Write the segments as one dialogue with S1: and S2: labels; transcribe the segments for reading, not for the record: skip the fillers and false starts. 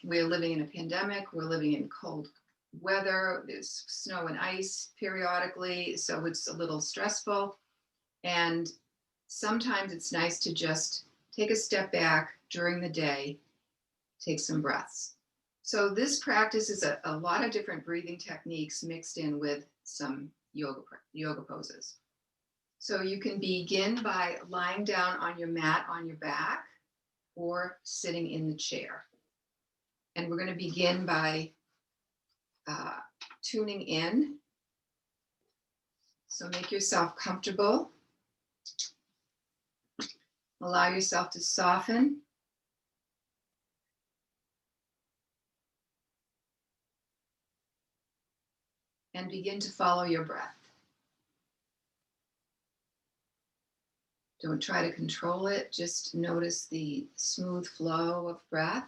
S1: we're living in a pandemic, we're living in cold weather, there's snow and ice periodically, so it's a little stressful. And sometimes it's nice to just take a step back during the day, take some breaths. So this practice is a lot of different breathing techniques mixed in with some yoga poses. So you can begin by lying down on your mat on your back or sitting in the chair. And we're going to begin by tuning in. So make yourself comfortable. Allow yourself to soften. And begin to follow your breath. Don't try to control it, just notice the smooth flow of breath.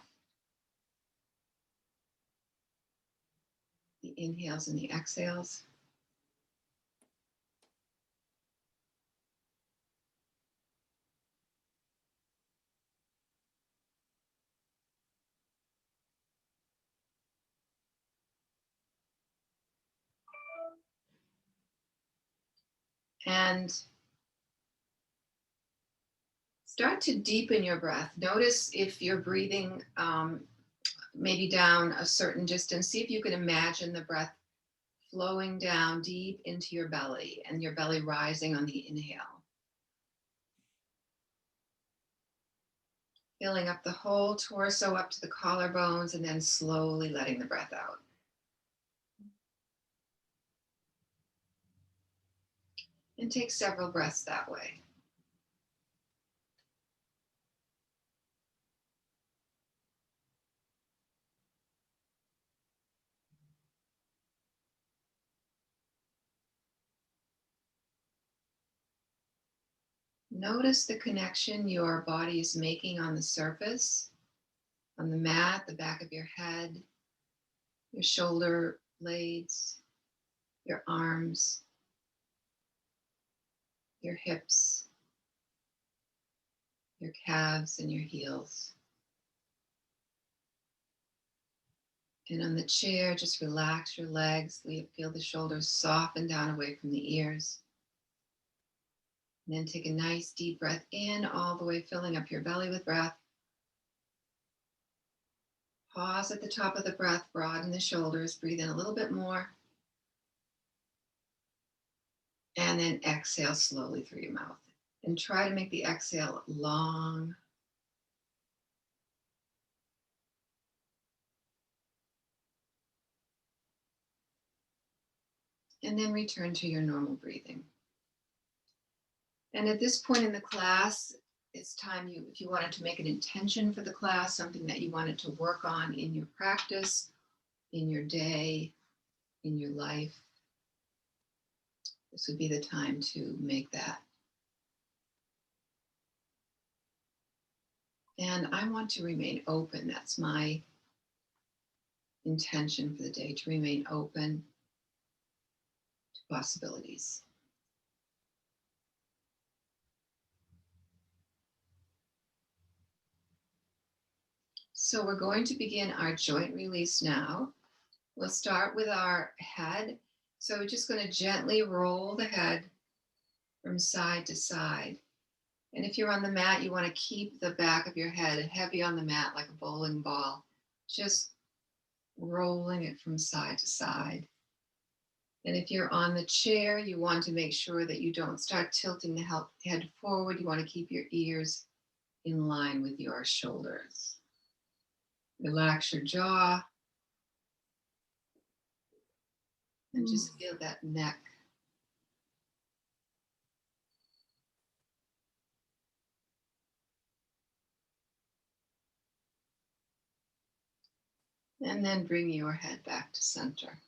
S1: The inhales and the exhales. And start to deepen your breath. Notice if you're breathing maybe down a certain distance. See if you can imagine the breath flowing down deep into your belly and your belly rising on the inhale. Filling up the whole torso up to the collarbones and then slowly letting the breath out. And take several breaths that way. Notice the connection your body is making on the surface, on the mat, the back of your head, your shoulder blades, your arms, your hips, your calves, and your heels. And on the chair, just relax your legs. Feel the shoulders soften down away from the ears. And then take a nice deep breath in, all the way filling up your belly with breath. Pause at the top of the breath, broaden the shoulders, breathe in a little bit more. And then exhale slowly through your mouth. And try to make the exhale long. And then return to your normal breathing. And at this point in the class, it's time if you wanted to make an intention for the class, something that you wanted to work on in your practice, in your day, in your life, this would be the time to make that. And I want to remain open. That's my intention for the day, to remain open to possibilities. So we're going to begin our joint release now. We'll start with our head. So we're just going to gently roll the head from side to side. And if you're on the mat, you want to keep the back of your head heavy on the mat like a bowling ball, just rolling it from side to side. And if you're on the chair, you want to make sure that you don't start tilting the head forward. You want to keep your ears in line with your shoulders. Relax your jaw. And just feel that neck. And then bring your head back to center.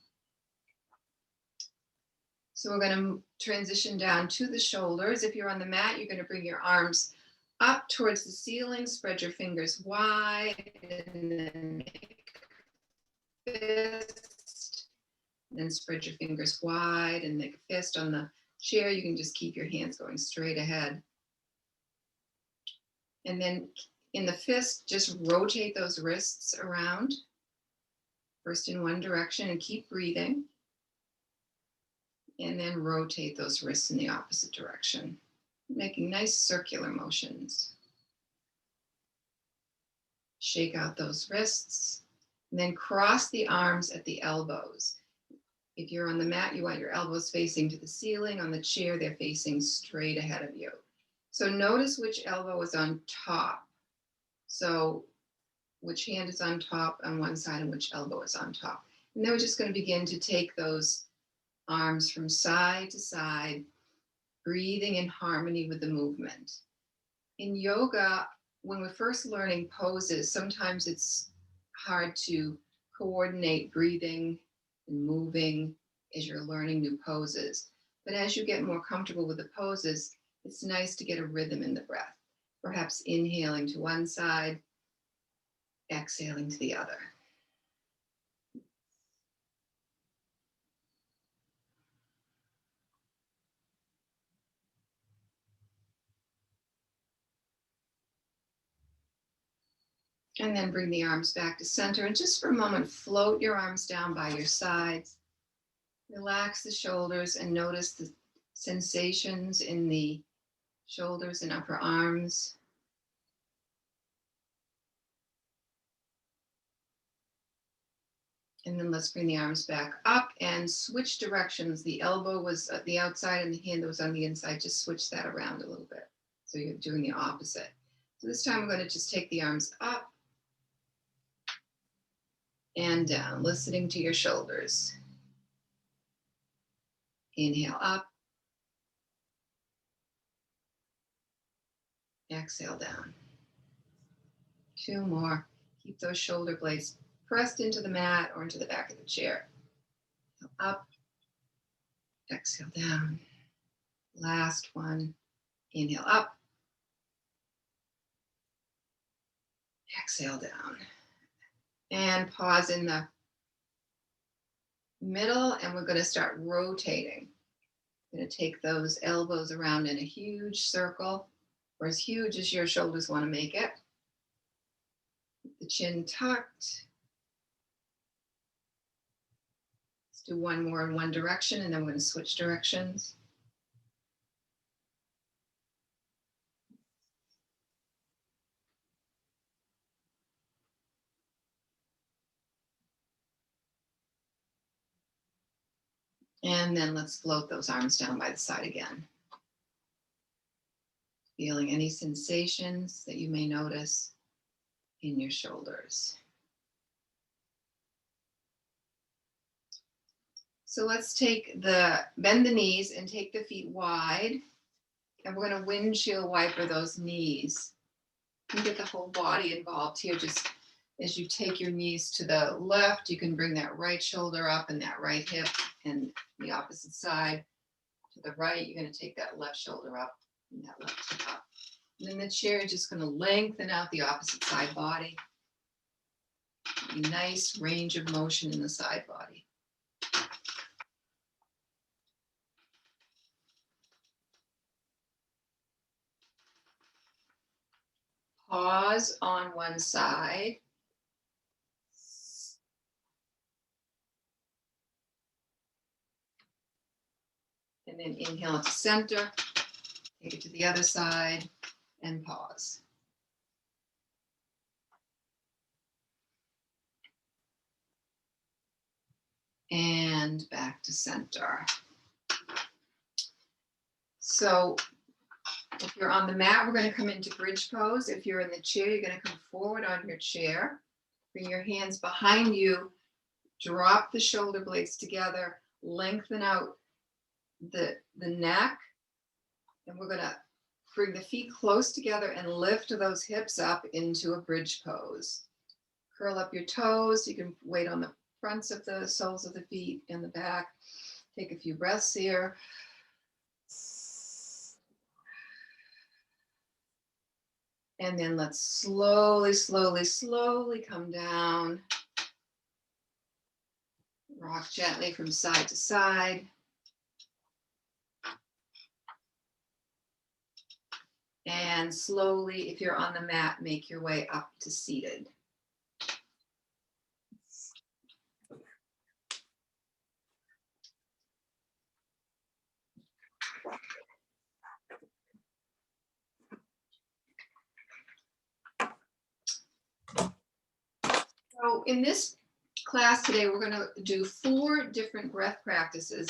S1: So we're going to transition down to the shoulders. If you're on the mat, you're going to bring your arms up towards the ceiling, spread your fingers wide, and then make a fist. And then spread your fingers wide and make a fist. On the chair, you can just keep your hands going straight ahead. And then In the fist, just rotate those wrists around, first in one direction, and keep breathing. And then rotate those wrists in the opposite direction, making nice circular motions. Shake out those wrists, and then cross the arms at the elbows. If you're on the mat, you want your elbows facing to the ceiling. On the chair, they're facing straight ahead of you. So notice which elbow is on top. So which hand is on top on one side and which elbow is on top. And then we're just going to begin to take those arms from side to side, breathing in harmony with the movement. In yoga, when we're first learning poses, sometimes it's hard to coordinate breathing and moving as you're learning new poses. But as you get more comfortable with the poses, it's nice to get a rhythm in the breath. Perhaps inhaling to one side, exhaling to the other. And then bring the arms back to center. And just for a moment, float your arms down by your sides. Relax the shoulders and notice the sensations in the shoulders and upper arms. And then let's bring the arms back up and switch directions. The elbow was at the outside and the hand was on the inside. Just switch that around a little bit. So you're doing the opposite. So this time we're going to just take the arms up and down, listening to your shoulders. Inhale up. Exhale down. 2 more. Keep those shoulder blades pressed into the mat or into the back of the chair. Up. Exhale down. Last one. Inhale up. Exhale down. And pause in the middle, and we're going to start rotating. We're going to take those elbows around in a huge circle, or as huge as your shoulders want to make it. The chin tucked. Let's do one more in one direction, and then we're going to switch directions. And then let's float those arms down by the side again. Feeling any sensations that you may notice in your shoulders. So let's bend the knees and take the feet wide. And we're going to windshield wiper those knees. You get the whole body involved here. Just as you take your knees to the left, you can bring that right shoulder up and that right hip, and the opposite side to the right, you're going to take that left shoulder up and that left hip up. And then the chair, you're just going to lengthen out the opposite side body. A nice range of motion in the side body. Pause on one side. And then inhale to center. Take it to the other side and pause. And back to center. So if you're on the mat, we're going to come into bridge pose. If you're in the chair, you're going to come forward on your chair. Bring your hands behind you. Drop the shoulder blades together. Lengthen out the neck. And we're going to bring the feet close together and lift those hips up into a bridge pose. Curl up your toes. You can weight on the fronts of the soles of the feet and the back. Take a few breaths here. And then let's slowly, slowly, slowly come down. Rock gently from side to side. And slowly, if you're on the mat, make your way up to seated. So in this class today, we're going to do 4 different breath practices.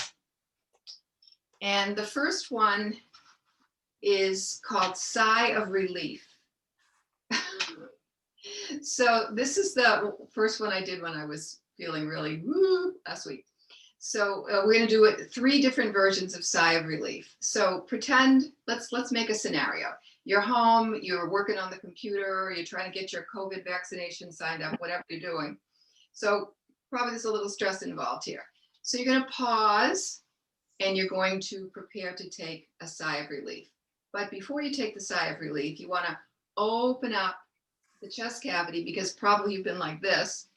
S1: And the first one is called sigh of relief. So this is the first one I did when I was feeling really woo last week. So we're going to do it 3 different versions of sigh of relief. So pretend, let's make a scenario. You're home, you're working on the computer, you're trying to get your COVID vaccination signed up, whatever you're doing. So probably there's a little stress involved here. So you're going to pause and you're going to prepare to take a sigh of relief. But before you take the sigh of relief, you want to open up the chest cavity, because probably you've been like this.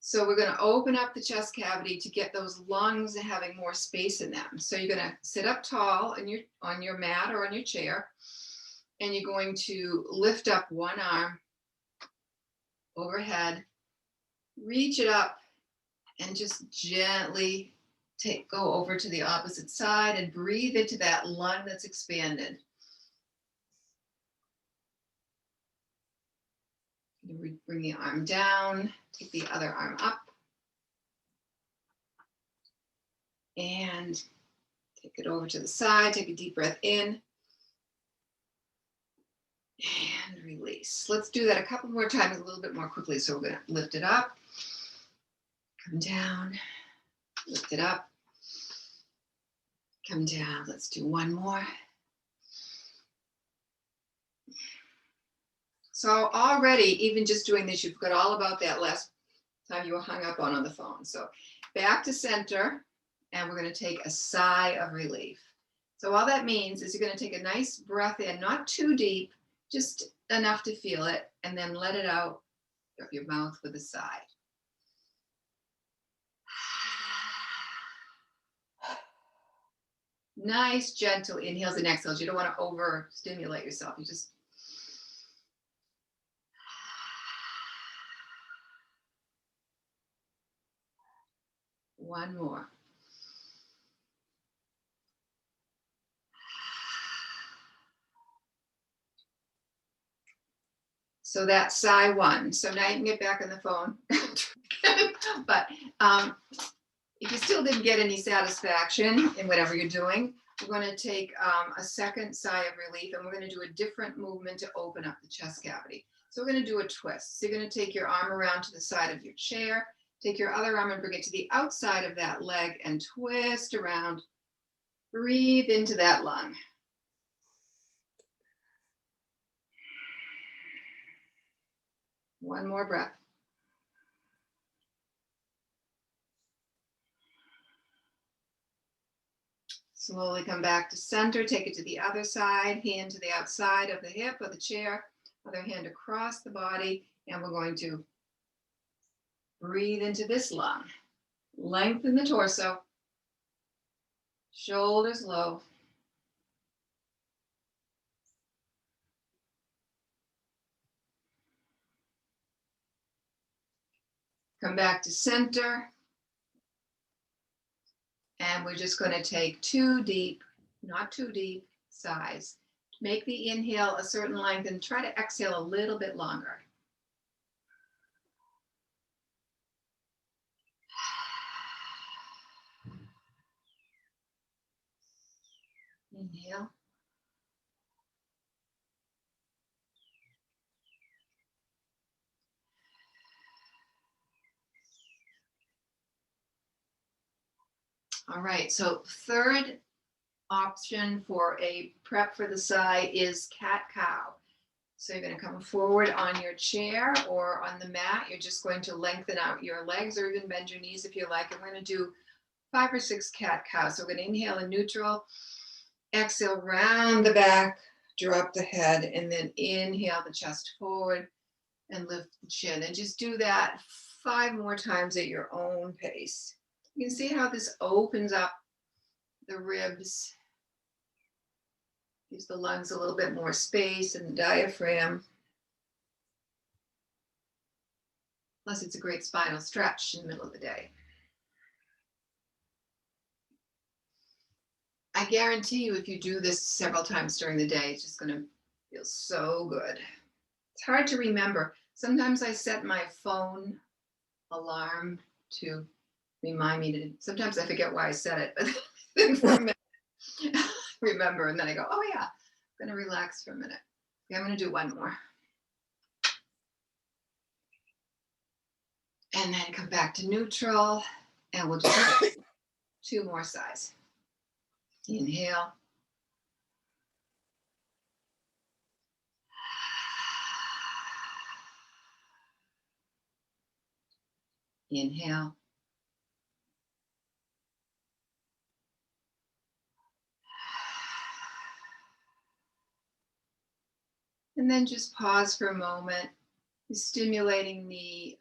S1: So we're going to open up the chest cavity to get those lungs having more space in them. So you're going to sit up tall on your mat or on your chair, and you're going to lift up one arm overhead, reach it up, and just gently go over to the opposite side and breathe into that lung that's expanded. Bring the arm down, take the other arm up, and take it over to the side. Take a deep breath in and release. Let's do that a couple more times, a little bit more quickly. So we're going to lift it up, come down, lift it up, come down. Let's do one more. So already, even just doing this, you've got all about that last time you were hung up on the phone. So back to center, and we're going to take a sigh of relief. So all that means is you're going to take a nice breath in, not too deep, just enough to feel it, and then let it out of your mouth with a sigh. Nice, gentle inhales and exhales. You don't want to overstimulate yourself. You just one more. So that's sigh 1. So now you can get back on the phone. But if you still didn't get any satisfaction in whatever you're doing, we're going to take a second sigh of relief, and we're going to do a different movement to open up the chest cavity. So we're going to do a twist. So you're going to take your arm around to the side of your chair, take your other arm and bring it to the outside of that leg and twist around. Breathe into that lung. One more breath. Slowly come back to center, take it to the other side, hand to the outside of the hip of the chair, other hand across the body, and we're going to breathe into this lung. Lengthen the torso, shoulders low. Come back to center, and we're just going to take 2 deep, not too deep, sighs. Make the inhale a certain length and try to exhale a little bit longer. Inhale. All right, so third option for a prep for the sigh is cat-cow. So you're going to come forward on your chair or on the mat. You're just going to lengthen out your legs or even bend your knees if you like. And we're going to do 5 or 6 cat-cows. So we're going to inhale in neutral, exhale, round the back, drop the head, and then inhale the chest forward and lift the chin. And just do that 5 more times at your own pace. You can see how this opens up the ribs, Gives the lungs a little bit more space and the diaphragm. Plus, it's a great spinal stretch in the middle of the day. I guarantee you, if you do this several times during the day, it's just going to feel so good. It's hard to remember. Sometimes I set my phone alarm to remind me to, sometimes I forget why I set it, but then for a minute, remember, and then I go, oh yeah, I'm going to relax for a minute. Okay, I'm going to do one more. And then come back to neutral, and we'll just do 2 more sighs. Inhale. Inhale. And then just pause for a moment. You're stimulating the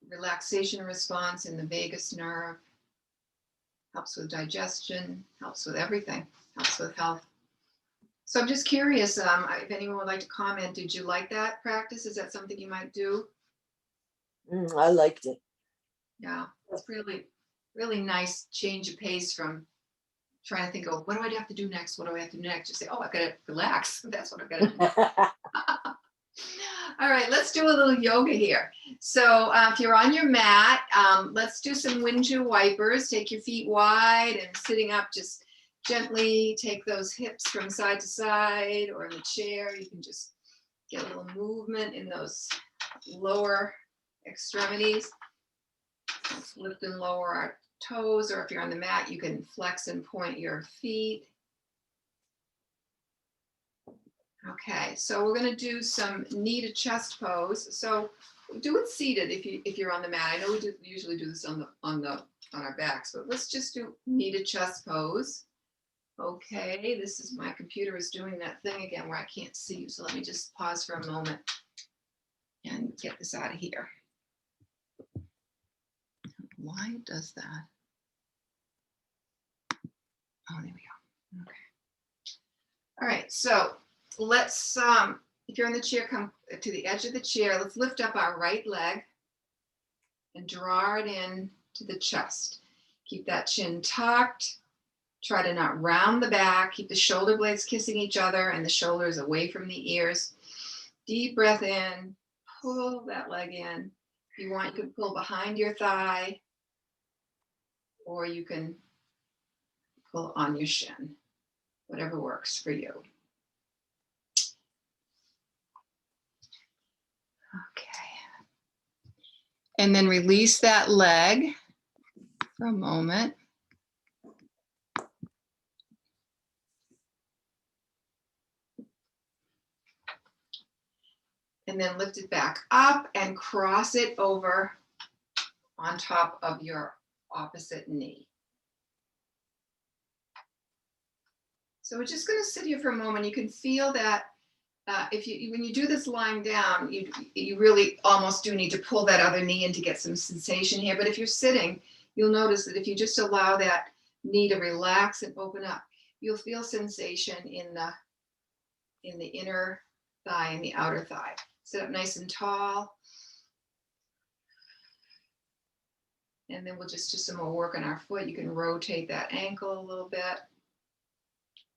S1: relaxation response in the vagus nerve. Helps with digestion, helps with everything, helps with health. So I'm just curious, if anyone would like to comment, did you like that practice? Is that something you might do?
S2: I liked it.
S1: Yeah, it's really, really nice change of pace from trying to think, oh, what do I have to do next? What do I have to do next? Just say, oh, I've got to relax. That's what I've got to do. All right, let's do a little yoga here. So if you're on your mat, let's do some windshield wipers. Take your feet wide and sitting up, just gently take those hips from side to side, or in the chair, you can just get a little movement in those lower extremities. Let's lift and lower our toes, or if you're on the mat, you can flex and point your feet. Okay, so we're going to do some knee to chest pose. So do it seated if you're on the mat. I know we usually do this on our backs, but let's just do knee to chest pose. Okay, this is my computer is doing that thing again where I can't see you. So let me just pause for a moment and get this out of here. Why it does that? Oh, there we go. Okay. All right, so let's, if you're in the chair, come to the edge of the chair. Let's lift up our right leg and draw it in to the chest. Keep that chin tucked. Try to not round the back. Keep the shoulder blades kissing each other and the shoulders away from the ears. Deep breath in. Pull that leg in. If you want, you can pull behind your thigh, or you can pull on your shin. Whatever works for you. Okay. And then release that leg for a moment. And then lift it back up and cross it over on top of your opposite knee. So we're just going to sit here for a moment. You can feel that when you do this lying down, you really almost do need to pull that other knee in to get some sensation here. But if you're sitting, you'll notice that if you just allow that knee to relax and open up, you'll feel sensation in the inner thigh and the outer thigh. Sit up nice and tall. And then we'll just do some more work on our foot. You can rotate that ankle a little bit.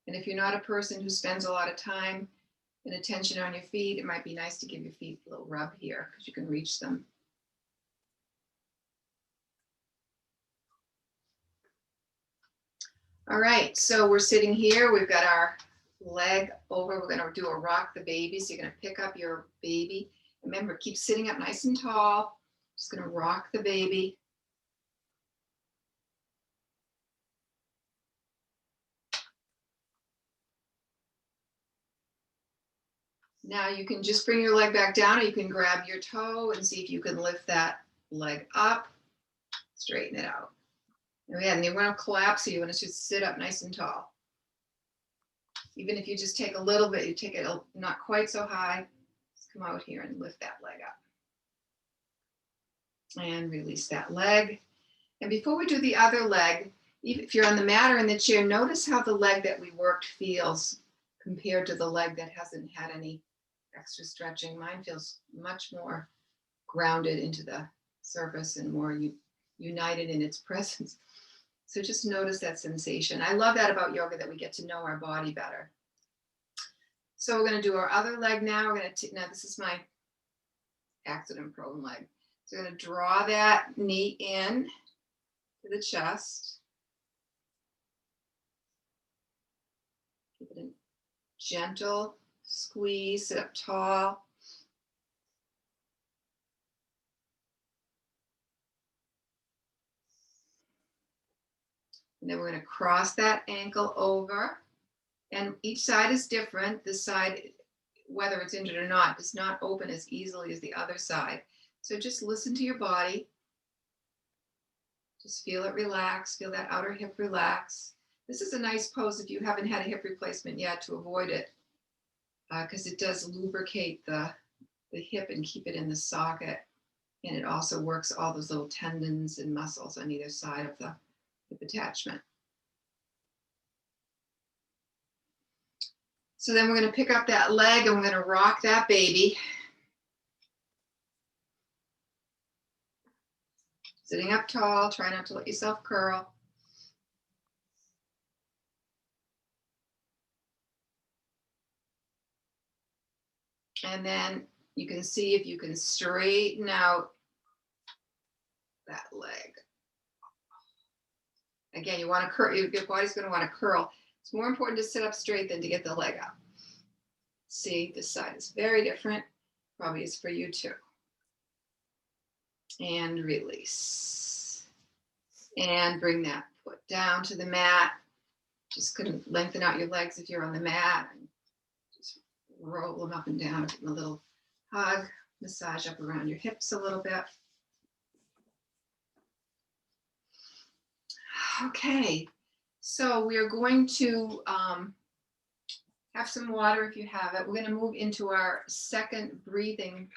S1: And if you're not a person who spends a lot of time and attention on your feet, it might be nice to give your feet a little rub here because you can reach them. All right, so we're sitting here. We've got our leg over. We're going to do a rock the baby. So you're going to pick up your baby. Remember, keep sitting up nice and tall. Just going to rock the baby. Now you can just bring your leg back down, or you can grab your toe and see if you can lift that leg up, straighten it out. And you want to collapse, so you want to just sit up nice and tall. Even if you just take a little bit, you take it not quite so high, just come out here and lift that leg up. And release that leg. And before we do the other leg, Even if you're on the mat or in the chair, notice how the leg that we worked feels compared to the leg that hasn't had any extra stretching. Mine feels much more grounded into the surface and more united in its presence. So just notice that sensation. I love that about yoga, that we get to know our body better. So we're going to do our other leg now. We're going to, now this is my accident prone leg. So we're going to draw that knee in to the chest. Give it a gentle squeeze, sit up tall. And then we're going to cross that ankle over. And each side is different. This side, whether it's injured or not, does not open as easily as the other side. So just listen to your body. Just feel it relax. Feel that outer hip relax. This is a nice pose if you haven't had a hip replacement yet, to avoid it, because it does lubricate the hip and keep it in the socket. And it also works all those little tendons and muscles on either side of the hip attachment. So then we're going to pick up that leg and we're going to rock that baby. Sitting up tall, try not to let yourself curl. And then you can see if you can straighten out that leg. Again, you want to curl, your body's going to want to curl. It's more important to sit up straight than to get the leg up. See, this side is very different. Probably is for you too. And release. And bring that foot down to the mat. Just gonna lengthen out your legs if you're on the mat. And just roll them up and down. Give them a little hug. Massage up around your hips a little bit. Okay, so we are going to have some water if you have it. We're going to move into our second breathing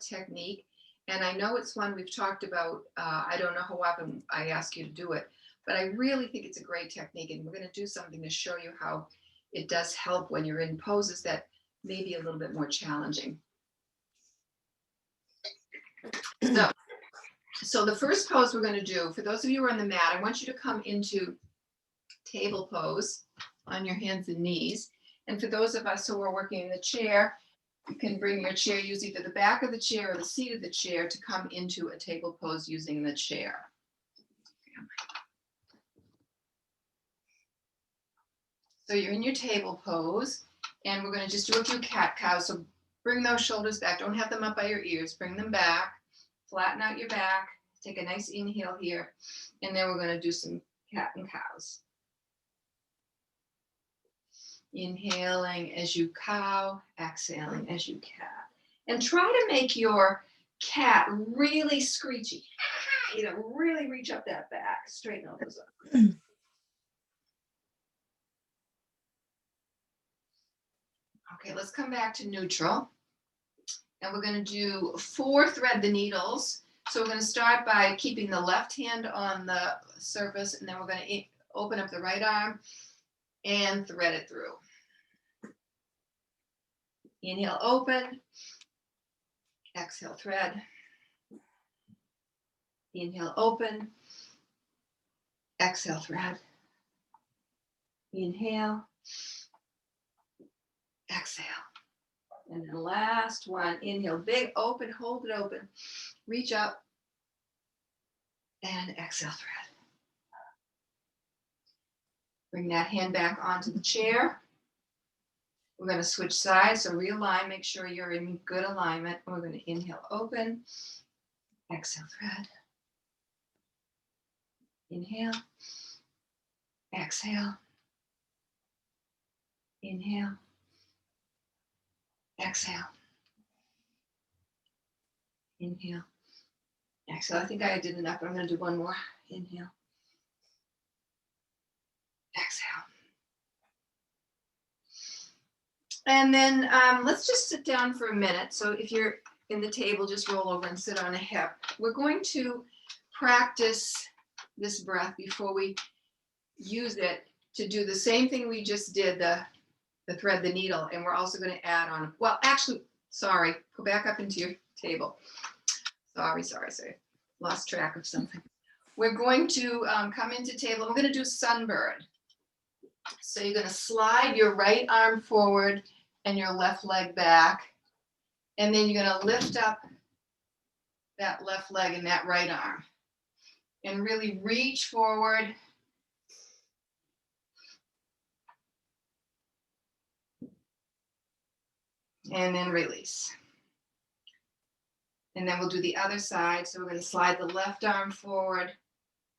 S1: technique. And I know it's one we've talked about. I don't know how often I ask you to do it, but I really think it's a great technique. And we're going to do something to show you how it does help when you're in poses that may be a little bit more challenging. So the first pose we're going to do, for those of you who are on the mat, I want you to come into table pose on your hands and knees. And for those of us who are working in the chair, you can bring your chair, use either the back of the chair or the seat of the chair to come into a table pose using the chair. So you're in your table pose, and we're going to just do a few cat cows. So bring those shoulders back. Don't have them up by your ears. Bring them back. Flatten out your back. Take a nice inhale here. And then we're going to do some cat and cows. Inhaling as you cow, exhaling as you cat. And try to make your cat really screechy. You know, really reach up that back. Straighten all those up. Okay, let's come back to neutral. And we're going to do 4 thread the needles. So we're going to start by keeping the left hand on the surface, and then we're going to open up the right arm and thread it through. Inhale, open. Exhale, thread. Inhale, open. Exhale, thread. Inhale. Exhale. And then last one, inhale, big, open, hold it open. Reach up and exhale, thread. Bring that hand back onto the chair. We're going to switch sides, so realign, make sure you're in good alignment. We're going to inhale, open, exhale, thread. Inhale, exhale, inhale, exhale, inhale, exhale. I think I did enough, but I'm going to do one more. Inhale, exhale. And then let's just sit down for a minute. So if you're in the table, just roll over and sit on a hip. We're going to practice this breath before we use it to do the same thing we just did, the thread the needle, and we're also going to add on, well, actually, sorry, go back up into your table. Sorry, lost track of something. We're going to come into table, we're going to do sunbird. So you're going to slide your right arm forward and your left leg back, and then you're going to lift up that left leg and that right arm, and really reach forward. And then release. And then we'll do the other side. So we're going to slide the left arm forward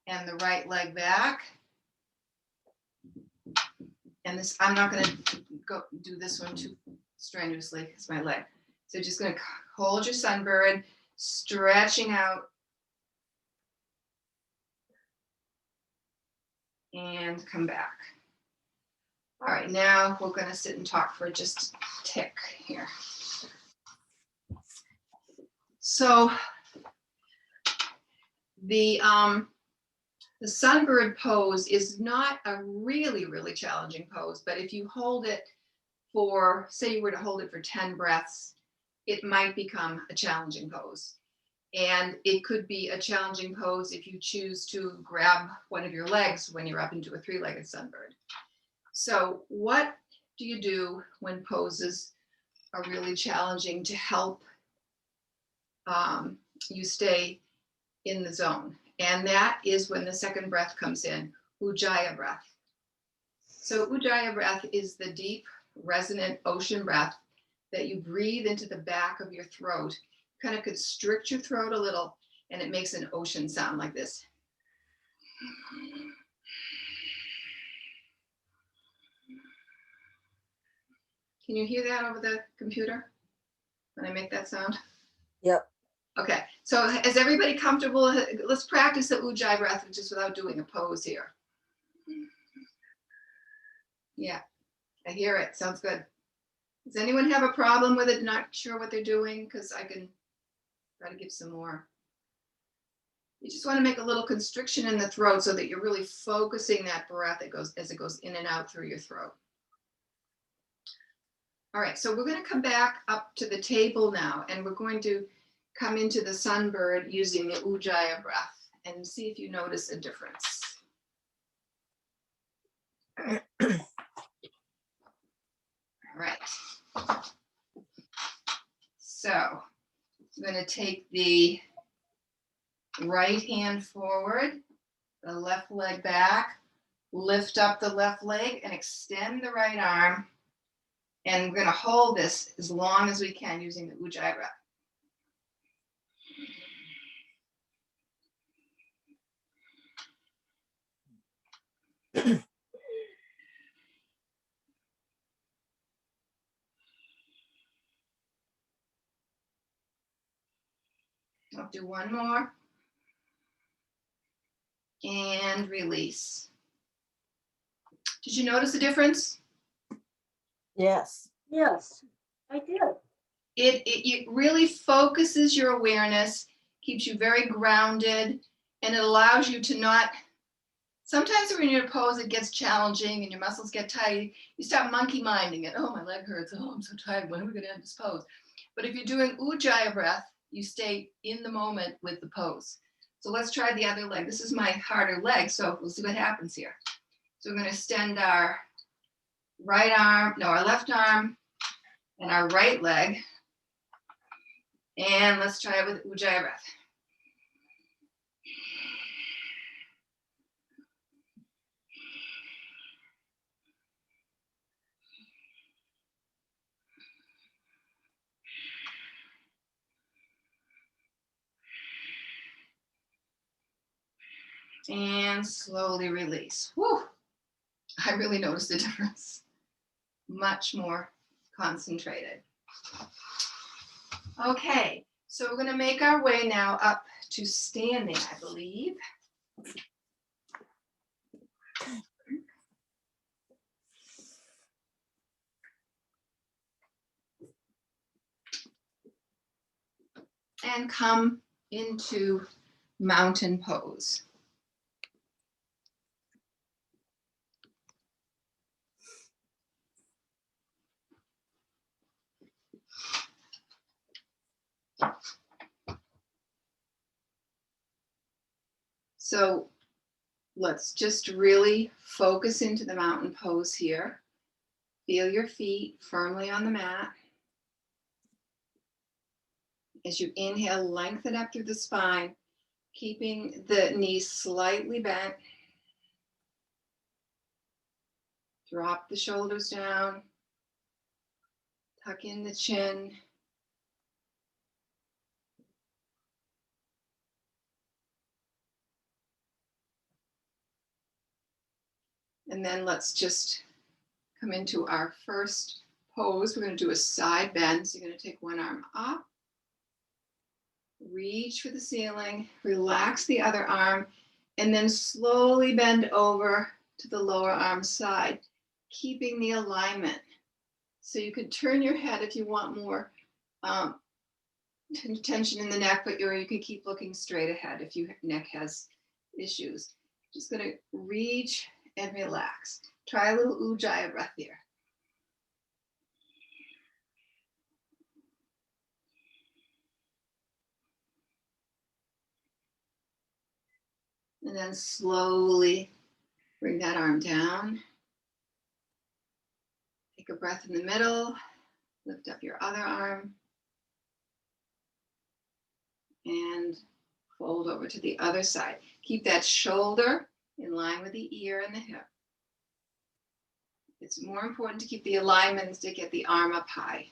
S1: and the right leg back. And this, I'm not going to go do this one too strenuously because my leg. So just going to hold your sunbird, stretching out. And come back. All right, now we're going to sit and talk for just a tick here. So the sunbird pose is not a really, really challenging pose, but if you hold it for, say you were to hold it for 10 breaths, it might become a challenging pose. And it could be a challenging pose if you choose to grab one of your legs when you're up into a three-legged sunbird. So what do you do when poses are really challenging to help you stay in the zone? And that is when the second breath comes in, Ujjayi breath. So Ujjayi breath is the deep, resonant ocean breath that you breathe into the back of your throat. Kind of constrict your throat a little, and it makes an ocean sound like this. Can you hear that over the computer when I make that sound?
S2: Yep.
S1: Okay, so is everybody comfortable? Let's practice the Ujjayi breath just without doing a pose here. Yeah, I hear it. Sounds good. Does anyone have a problem with it? Not sure what they're doing? Because I can try to give some more. You just want to make a little constriction in the throat so that you're really focusing that breath as it goes in and out through your throat. All right, so we're going to come back up to the table now, and we're going to come into the sunbird using the Ujjayi breath and see if you notice a difference. All right. So I'm going to take the right hand forward, the left leg back, lift up the left leg and extend the right arm. And we're going to hold this as long as we can using the Ujjayi breath. I'll do one more. And release. Did you notice a difference?
S2: Yes.
S3: Yes, I did.
S1: It really focuses your awareness, keeps you very grounded, and it allows you to not, sometimes when you're in a pose, it gets challenging and your muscles get tight. You start monkey minding it. Oh, my leg hurts. Oh, I'm so tired. When are we going to end this pose? But if you're doing Ujjayi breath, you stay in the moment with the pose. So let's try the other leg. This is my harder leg, so we'll see what happens here. So we're going to extend our our left arm and our right leg. And let's try it with Ujjayi breath. And slowly release. Whew. I really noticed a difference. Much more concentrated. Okay, so we're going to make our way now up to standing, I believe. And come into mountain pose. So let's just really focus into the mountain pose here. Feel your feet firmly on the mat. As you inhale, lengthen up through the spine, keeping the knees slightly bent. Drop the shoulders down. Tuck in the chin. And then let's just come into our first pose. We're going to do a side bend. So you're going to take one arm up, reach for the ceiling, relax the other arm, and then slowly bend over to the lower arm side, keeping the alignment. So you could turn your head if you want more tension in the neck, but you can keep looking straight ahead if your neck has issues. Just going to reach and relax. Try a little ujjayi breath here. And then slowly bring that arm down. Take a breath in the middle. Lift up your other arm. And fold over to the other side. Keep that shoulder in line with the ear and the hip. It's more important to keep the alignment than to get the arm up high.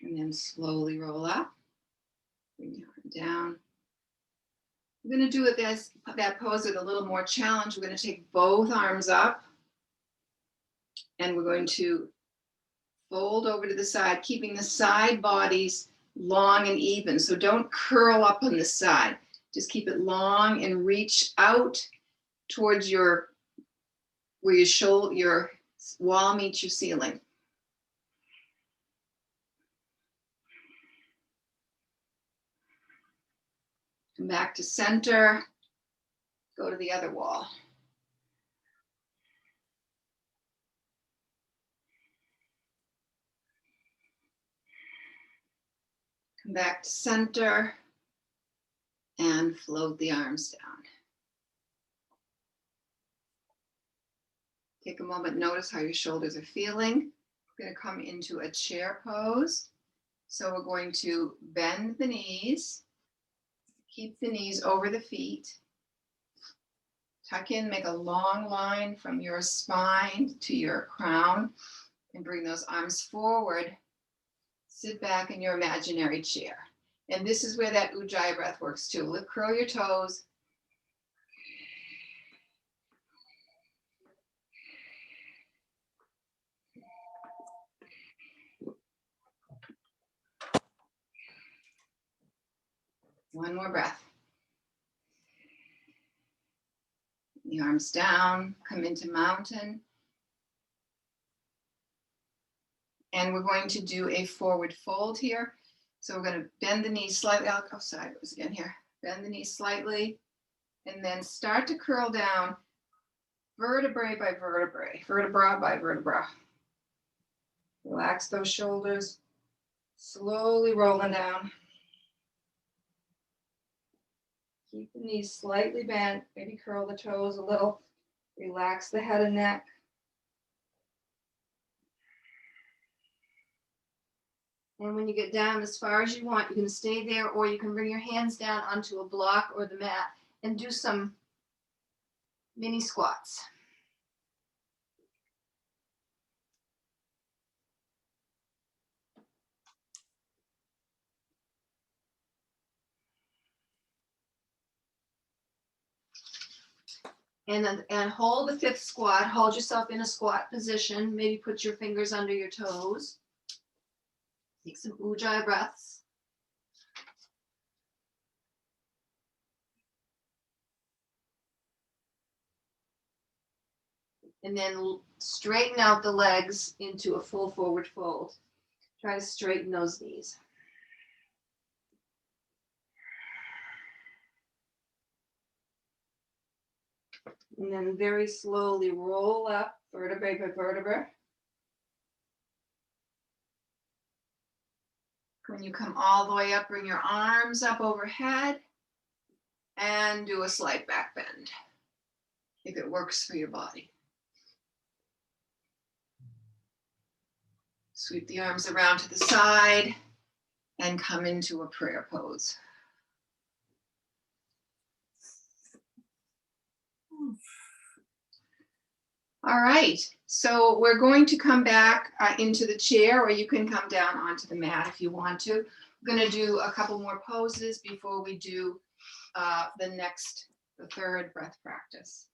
S1: And then slowly roll up. Bring your arm down. We're going to do it that pose with a little more challenge. We're going to take both arms up. And we're going to fold over to the side, keeping the side bodies long and even. So don't curl up on the side. Just keep it long and reach out towards where your wall meets your ceiling. Come back to center. Go to the other wall. Come back to center and float the arms down. Take a moment, notice how your shoulders are feeling. We're going to come into a chair pose. So we're going to bend the knees, keep the knees over the feet, tuck in, make a long line from your spine to your crown, and bring those arms forward. Sit back in your imaginary chair. And this is where that ujjayi breath works too. Curl your toes. One more breath. The arms down, come into mountain. And we're going to do a forward fold here. So we're going to bend the knees slightly. I'll go sideways again here. Bend the knees slightly, and then start to curl down vertebrae by vertebrae, vertebra by vertebra. Relax those shoulders, slowly rolling down. Keep the knees slightly bent, maybe curl the toes a little. Relax the head and neck. And when you get down as far as you want, you can stay there, or you can bring your hands down onto a block or the mat and do some mini squats. And hold the fifth squat. Hold yourself in a squat position. Maybe put your fingers under your toes. Take some ujjayi breaths. And then straighten out the legs into a full forward fold. Try to straighten those knees. And then very slowly roll up vertebrae by vertebrae. When you come all the way up, bring your arms up overhead and do a slight back bend, if it works for your body. Sweep the arms around to the side and come into a prayer pose. All right, so we're going to come back into the chair, or you can come down onto the mat if you want to. We're going to do a couple more poses before we do the third breath practice.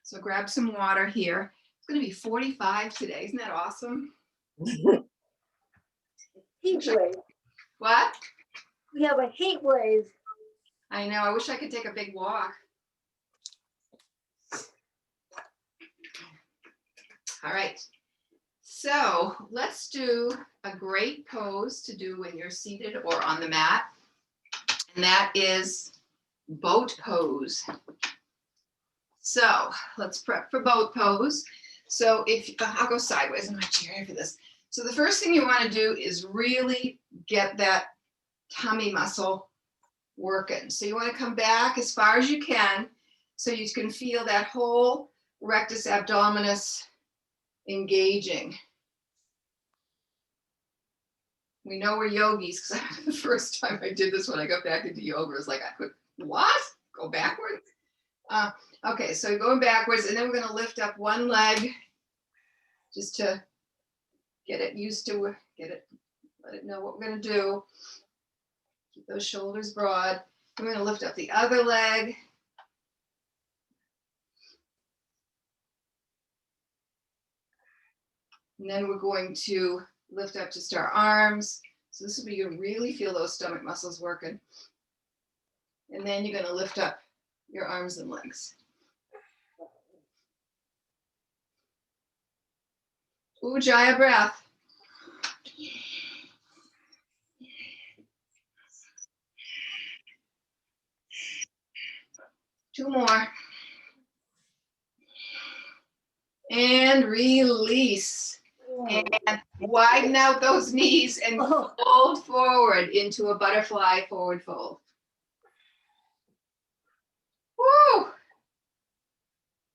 S1: So grab some water here. It's going to be 45 today. Isn't that awesome?
S3: Heat wave.
S1: What?
S3: We have a heat wave.
S1: I know. I wish I could take a big walk. All right. So let's do a great pose to do when you're seated or on the mat. And that is boat pose. So let's prep for boat pose. So I'll go sideways in my chair for this. So the first thing you want to do is really get that tummy muscle working. So you want to come back as far as you can so you can feel that whole rectus abdominis engaging. We know we're yogis because the first time I did this when I got back into yoga, it was like, I could, what? Go backwards? Okay, so going backwards, and then we're going to lift up one leg just to get it used to, let it know what we're going to do. Keep those shoulders broad. We're going to lift up the other leg. And then we're going to lift up just our arms. So this will be, you really feel those stomach muscles working. And then you're going to lift up your arms and legs. Ujjayi breath. Two more. And release. And widen out those knees and fold forward into a butterfly forward fold. Woo!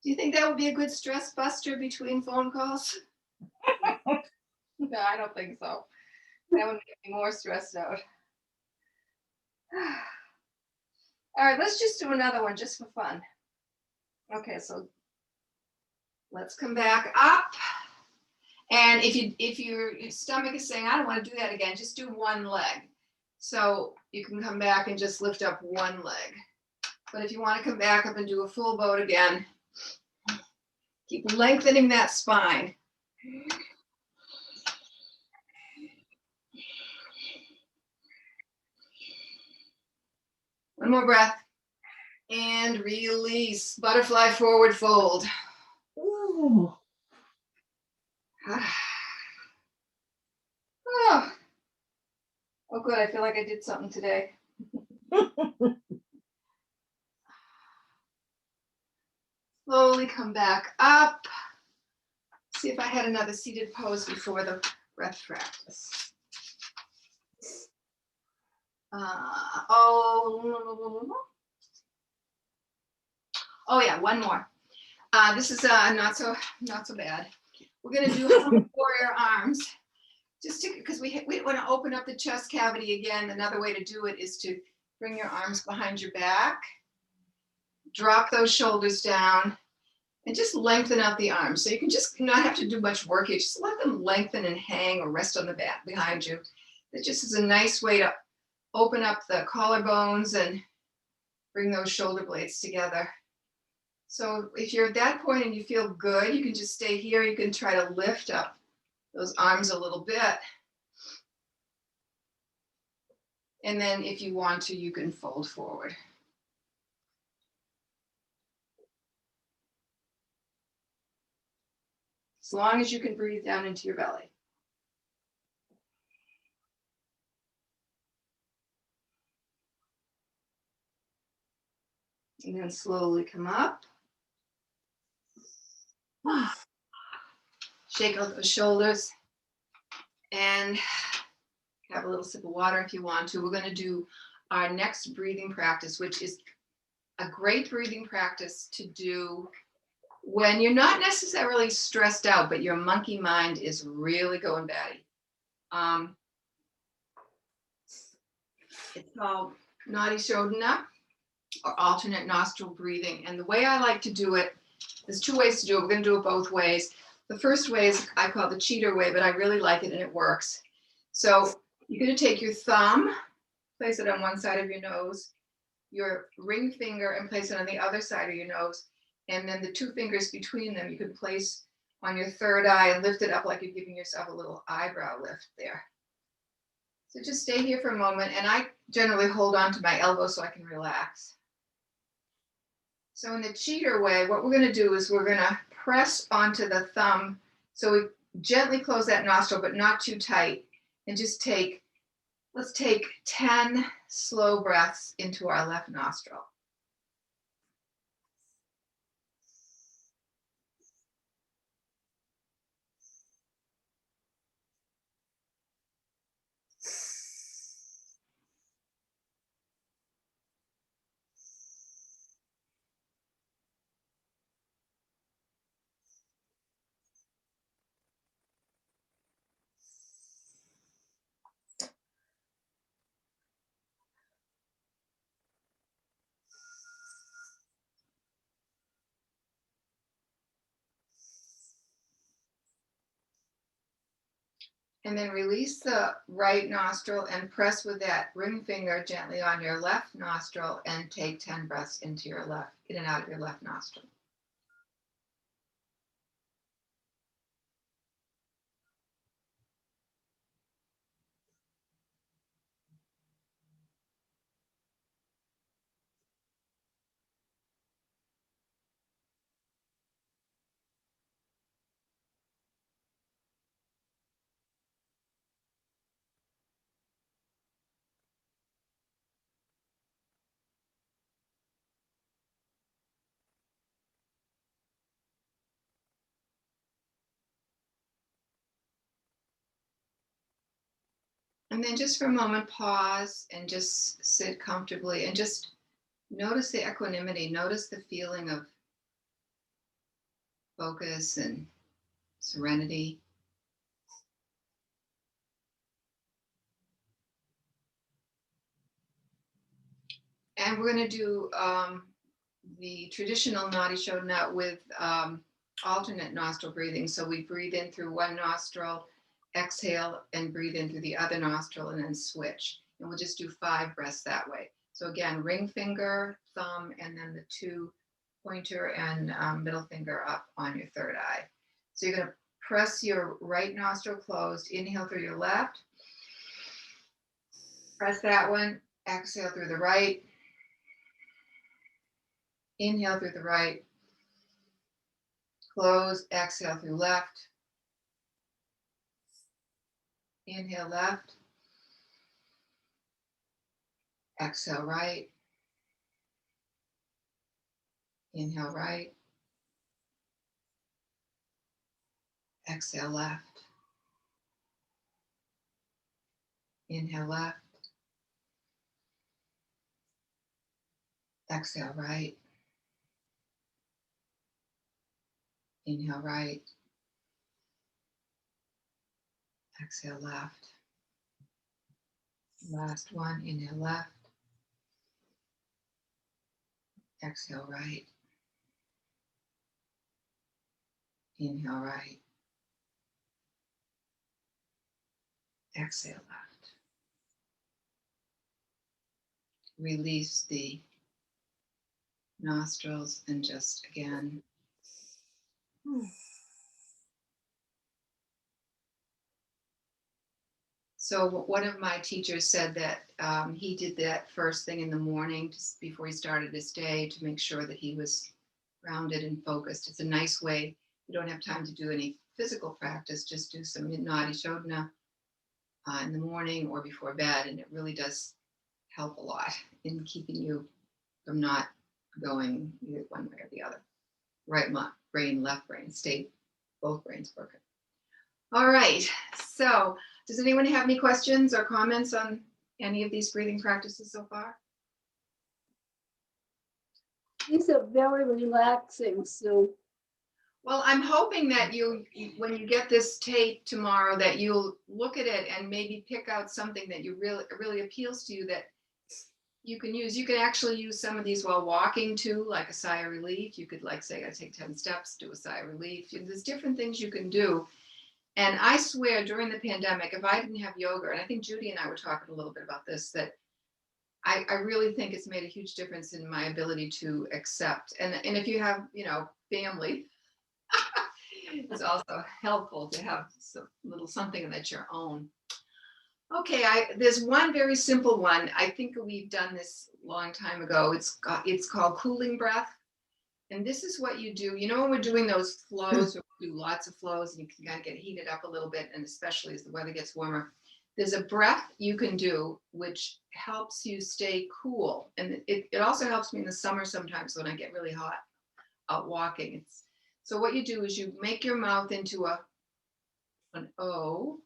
S1: Do you think that would be a good stress buster between phone calls? No, I don't think so. That would make me more stressed out. All right, let's just do another one just for fun. Okay, so let's come back up. And if your stomach is saying, I don't want to do that again, just do one leg. So you can come back and just lift up one leg. But if you want to come back up and do a full boat again, keep lengthening that spine. One more breath. And release. Butterfly forward fold.
S2: Ooh.
S1: Oh. Oh, good. I feel like I did something today. Slowly come back up. See if I had another seated pose before the breath practice. Oh yeah, one more. This is not so bad. We're gonna do warrior arms. Just because we want to open up the chest cavity again. Another way to do it is to bring your arms behind your back, drop those shoulders down, and just lengthen out the arms. So you can just not have to do much work here. Just let them lengthen and hang or rest on the back behind you. That just is a nice way to open up the collarbones and bring those shoulder blades together. So if you're at that point and you feel good, you can just stay here. You can try to lift up those arms a little bit. And then if you want to, you can fold forward. As long as you can breathe down into your belly. And then slowly come up. Shake out those shoulders and have a little sip of water if you want to. We're going to do our next breathing practice, which is a great breathing practice to do when you're not necessarily stressed out, but your monkey mind is really going batty. It's called Nadi Shodhana, or alternate nostril breathing. And the way I like to do it, there's two ways to do it. We're going to do it both ways. The first way is I call the cheater way, but I really like it and it works. So you're going to take your thumb, place it on one side of your nose, your ring finger, and place it on the other side of your nose. And then the two fingers between them, you can place on your third eye and lift it up like you're giving yourself a little eyebrow lift there. So just stay here for a moment. And I generally hold on to my elbow so I can relax. So in the cheater way, what we're going to do is we're going to press onto the thumb. So we gently close that nostril, but not too tight. And just let's take 10 slow breaths into our left nostril. And then release the right nostril and press with that ring finger gently on your left nostril and take 10 breaths into your left, in and out of your left nostril. And then just for a moment, pause and just sit comfortably and just notice the equanimity, notice the feeling of focus and serenity. And we're going to do the traditional Nadi Shodhana with alternate nostril breathing. So we breathe in through one nostril, exhale, and breathe in through the other nostril, and then switch. And we'll just do 5 breaths that way. So again, ring finger, thumb, and then the 2 pointer and middle finger up on your third eye. So you're going to press your right nostril closed, inhale through your left, press that one, exhale through the right, inhale through the right, close, exhale through left, inhale left, exhale right, inhale right, exhale left, inhale left, exhale right, inhale right, exhale left. Last one, inhale left, exhale right, inhale right, exhale left. Release the nostrils and just again. So one of my teachers said that he did that first thing in the morning, just before he started his day, to make sure that he was grounded and focused. It's a nice way. You don't have time to do any physical practice, just do some Nadi Shodhana in the morning or before bed, and it really does help a lot in keeping you from not going either one way or the other. Right brain, left brain, stay both brains working. All right, so does anyone have any questions or comments on any of these breathing practices so far?
S3: These are very relaxing, Sue.
S1: Well, I'm hoping that when you get this tape tomorrow, that you'll look at it and maybe pick out something that you really appeals to you that you can use. You can actually use some of these while walking too, like a sigh of relief. You could like say, I take 10 steps, do a sigh of relief. There's different things you can do. And I swear during the pandemic, if I didn't have yoga, and I think Judy and I were talking a little bit about this, that I really think it's made a huge difference in my ability to accept. And if you have, family, it's also helpful to have some little something that's your own. Okay, there's one very simple one. I think we've done this a long time ago. It's called cooling breath. And this is what you do. When we're doing those flows, we do lots of flows and you can kind of get heated up a little bit, and especially as the weather gets warmer. There's a breath you can do which helps you stay cool. And it also helps me in the summer sometimes when I get really hot out walking. So what you do is you make your mouth into an O.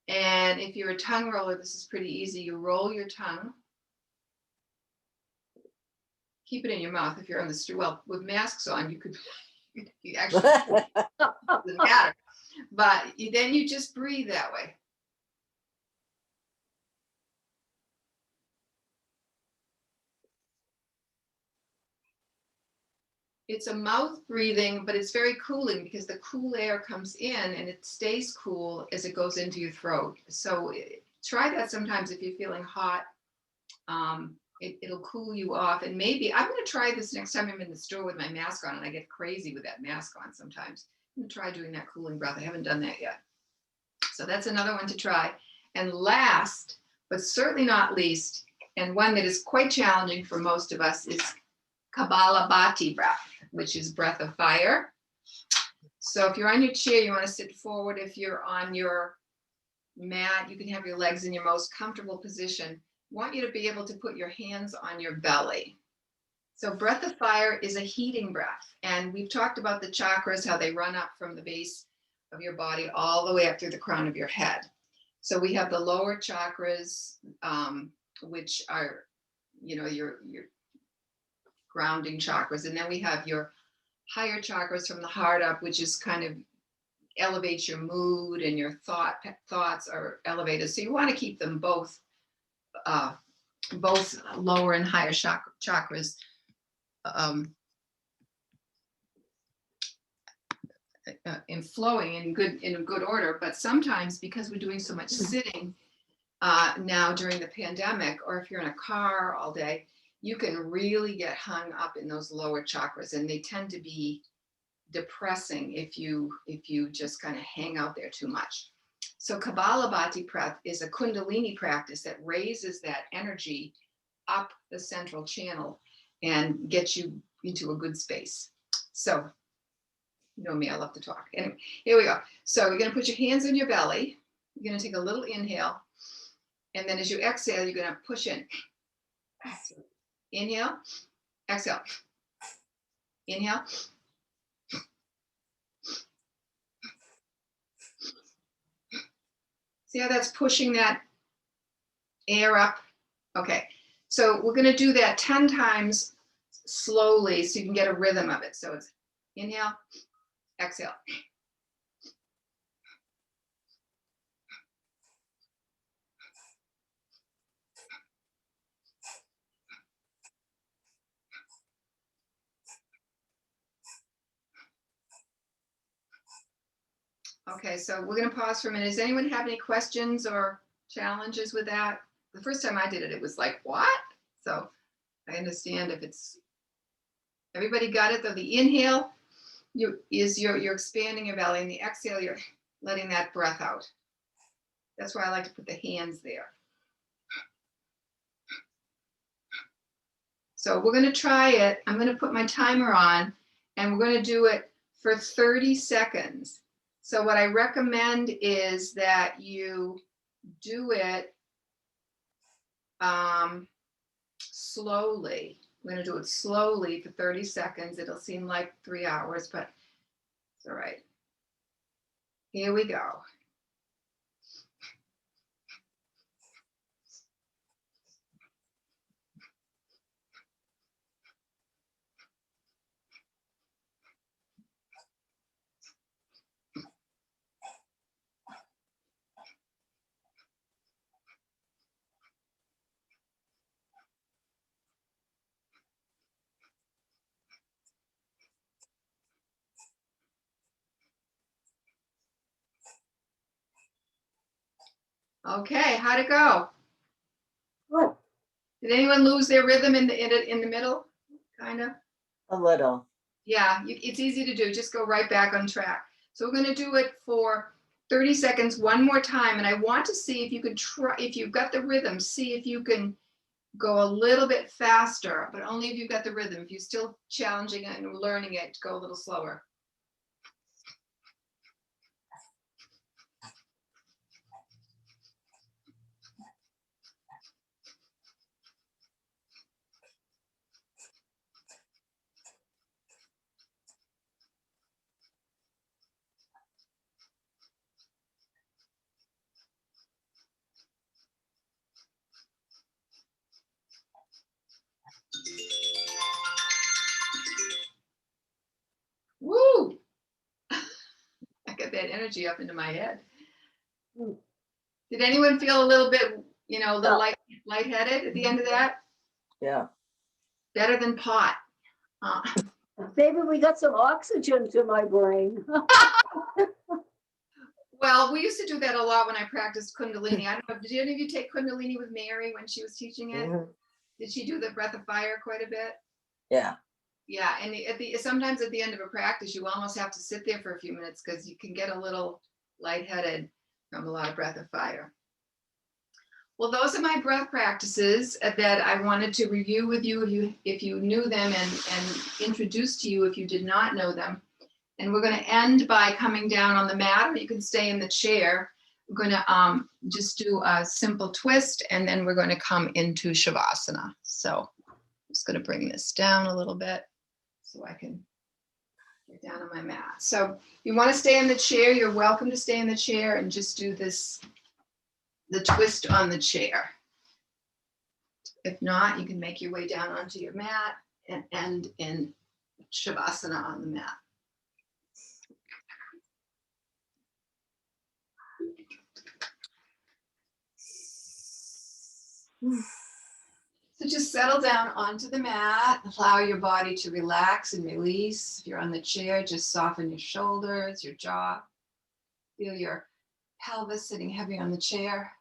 S1: And if you're a tongue roller, this is pretty easy. You roll your tongue. Keep it in your mouth if you're on the street. Well, with masks on, you actually doesn't matter. But then you just breathe that way. It's a mouth breathing, but it's very cooling because the cool air comes in and it stays cool as it goes into your throat. So try that sometimes if you're feeling hot. It'll cool you off. And maybe I'm going to try this next time I'm in the store with my mask on, and I get crazy with that mask on sometimes. I'm going to try doing that cooling breath. I haven't done that yet. So that's another one to try. And last, but certainly not least, and one that is quite challenging for most of us, is Kapalabhati breath, which is breath of fire. So if you're on your chair, you want to sit forward. If you're on your mat, you can have your legs in your most comfortable position. I want you to be able to put your hands on your belly. So breath of fire is a heating breath. And we've talked about the chakras, how they run up from the base of your body all the way up through the crown of your head. So we have the lower chakras, which are, your grounding chakras. And then we have your higher chakras from the heart up, which is kind of elevates your mood, and your thoughts are elevated. So you want to keep them both lower and higher chakras in flowing in a good order. But sometimes, because we're doing so much sitting now during the pandemic, or if you're in a car all day, you can really get hung up in those lower chakras, and they tend to be depressing if you just kind of hang out there too much. So Kapalabhati breath is a Kundalini practice that raises that energy up the central channel and gets you into a good space. So, me, I love to talk. Anyway, here we go. So you're going to put your hands on your belly. You're going to take a little inhale. And then as you exhale, you're going to push in. Inhale, exhale. Inhale. See how that's pushing that air up? Okay, so we're going to do that 10 times slowly so you can get a rhythm of it. So it's inhale, exhale. Okay, so we're going to pause for a minute. Does anyone have any questions or challenges with that? The first time I did it, it was like, what? So I understand if it's, everybody got it though. The inhale, you're expanding your belly, and the exhale, you're letting that breath out. That's why I like to put the hands there. So we're going to try it. I'm going to put my timer on, and we're going to do it for 30 seconds. So what I recommend is that you do it slowly. I'm going to do it slowly for 30 seconds. It'll seem like 3 hours, but it's all right. Here we go. Okay, how'd it go?
S3: Good.
S1: Did anyone lose their rhythm in the middle? Kind of.
S2: A little.
S1: Yeah, it's easy to do. Just go right back on track. So we're going to do it for 30 seconds one more time. And I want to see if you can try, if you've got the rhythm, see if you can go a little bit faster, but only if you've got the rhythm. If you're still challenging it and learning it, go a little slower. Woo! I got that energy up into my head. Did anyone feel a little bit, a little lightheaded at the end of that?
S2: Yeah.
S1: Better than pot.
S3: Maybe we got some oxygen to my brain.
S1: Well, we used to do that a lot when I practiced Kundalini. I don't know, did any of you take Kundalini with Mary when she was teaching it?
S2: Mhm.
S1: Did she do the breath of fire quite a bit?
S2: Yeah.
S1: Yeah, and sometimes at the end of a practice, you almost have to sit there for a few minutes because you can get a little lightheaded from a lot of breath of fire. Well, those are my breath practices that I wanted to review with you if you knew them and introduce to you if you did not know them. And we're going to end by coming down on the mat, or you can stay in the chair. We're going to just do a simple twist, and then we're going to come into Shavasana. So I'm just going to bring this down a little bit so I can get down on my mat. So if you want to stay in the chair, you're welcome to stay in the chair and just do this, the twist on the chair. If not, you can make your way down onto your mat and end in Shavasana on the mat. So just settle down onto the mat, allow your body to relax and release. If you're on the chair, just soften your shoulders, your jaw. Feel your pelvis sitting heavy on the chair.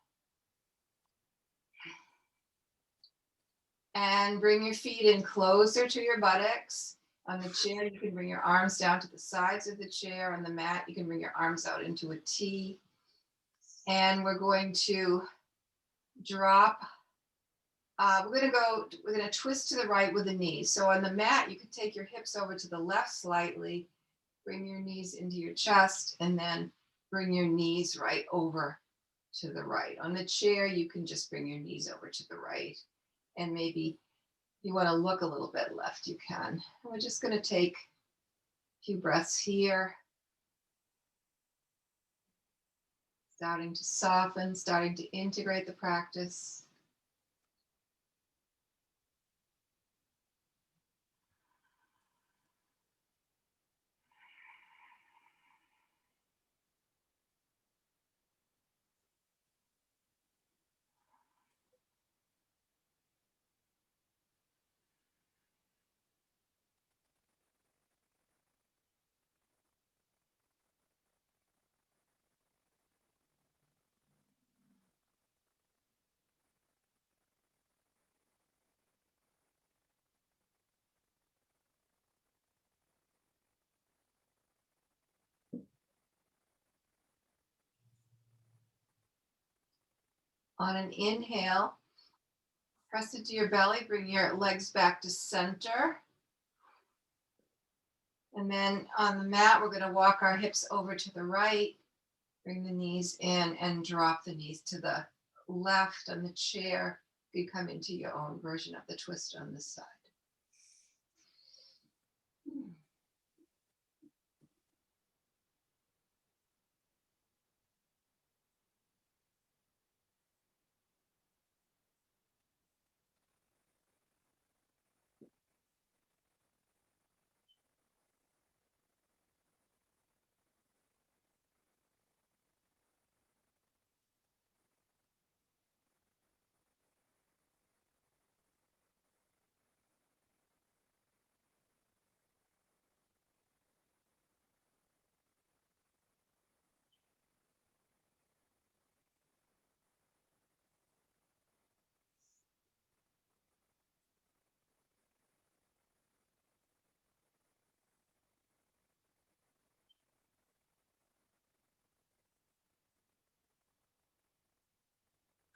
S1: And bring your feet in closer to your buttocks. On the chair, you can bring your arms down to the sides of the chair. On the mat, you can bring your arms out into a T. And we're going to drop. We're going to twist to the right with the knees. So on the mat, you can take your hips over to the left slightly, bring your knees into your chest, and then bring your knees right over to the right. On the chair, you can just bring your knees over to the right. And maybe you want to look a little bit left, you can. And we're just going to take a few breaths here. Starting to soften, starting to integrate the practice. On an inhale, press into your belly, bring your legs back to center. And then on the mat, we're going to walk our hips over to the right, bring the knees in and drop the knees to the left on the chair. You come into your own version of the twist on this side.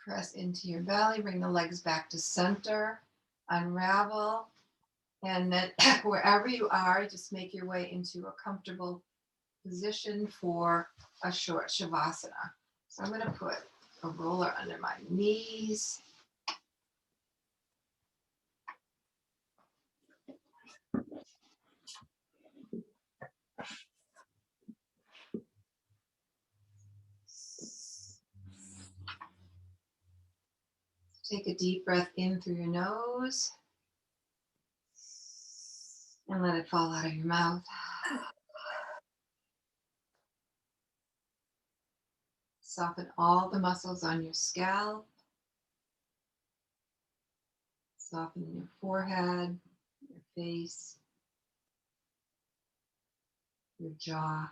S1: Press into your belly, bring the legs back to center, unravel, and then wherever you are, just make your way into a comfortable position for a short shavasana. So I'm going to put a roller under my knees. Take a deep breath in through your nose and let it fall out of your mouth. Soften all the muscles on your scalp. Soften your forehead, your face, your jaw.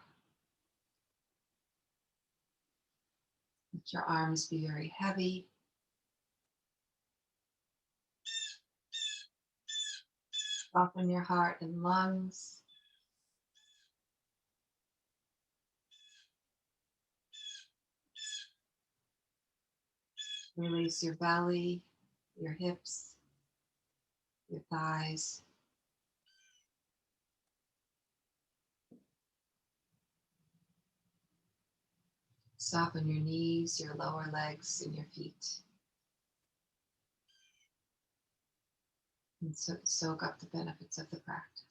S1: Let your arms be very heavy. Soften your heart and lungs. Release your belly, your hips, your thighs. Soften your knees, your lower legs, and your feet. And soak up the benefits of the practice.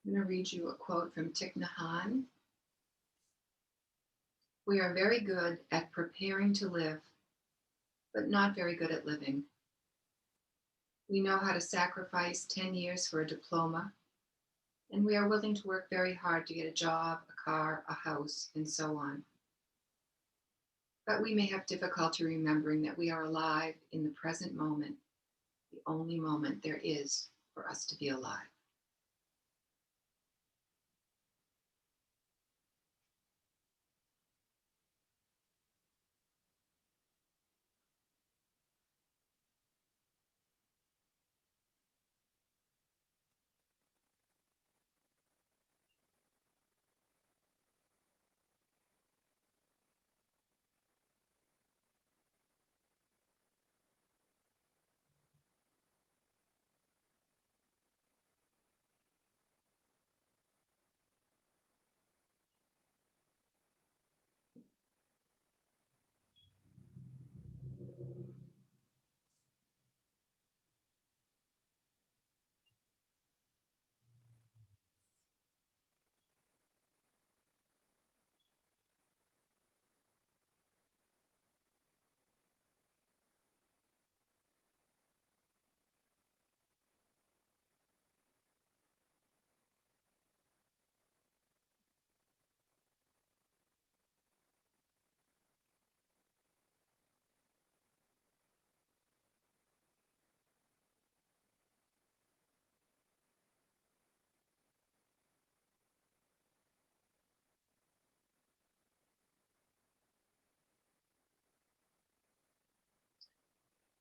S1: I'm going to read you a quote from Thich Nhat Hanh. We are very good at preparing to live, but not very good at living. We know how to sacrifice 10 years for a diploma, and we are willing to work very hard to get a job, a car, a house, and so on. But we may have difficulty remembering that we are alive in the present moment, the only moment there is for us to be alive.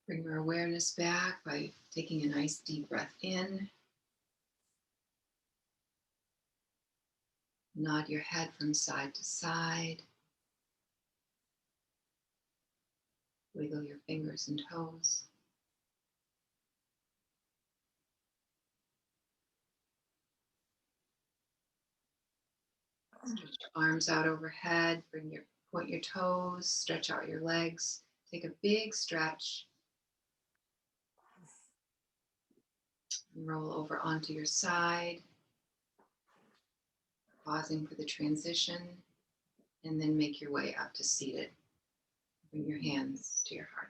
S1: Bring your awareness back by taking a nice deep breath in Nod your head from side to side. Wiggle your fingers and toes. Stretch your arms out overhead. Point your toes. Stretch out your legs. Take a big stretch. And roll over onto your side. Pausing for the transition. And then make your way up to seated. Bring your hands to your heart.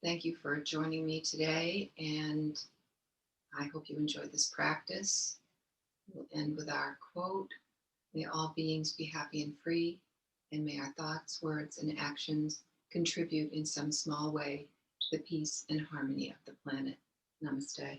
S1: Thank you for joining me today, and I hope you enjoyed this practice. We'll end with our quote: may all beings be happy and free, and may our thoughts, words, and actions contribute in some small way to the peace and harmony of the planet. Namaste.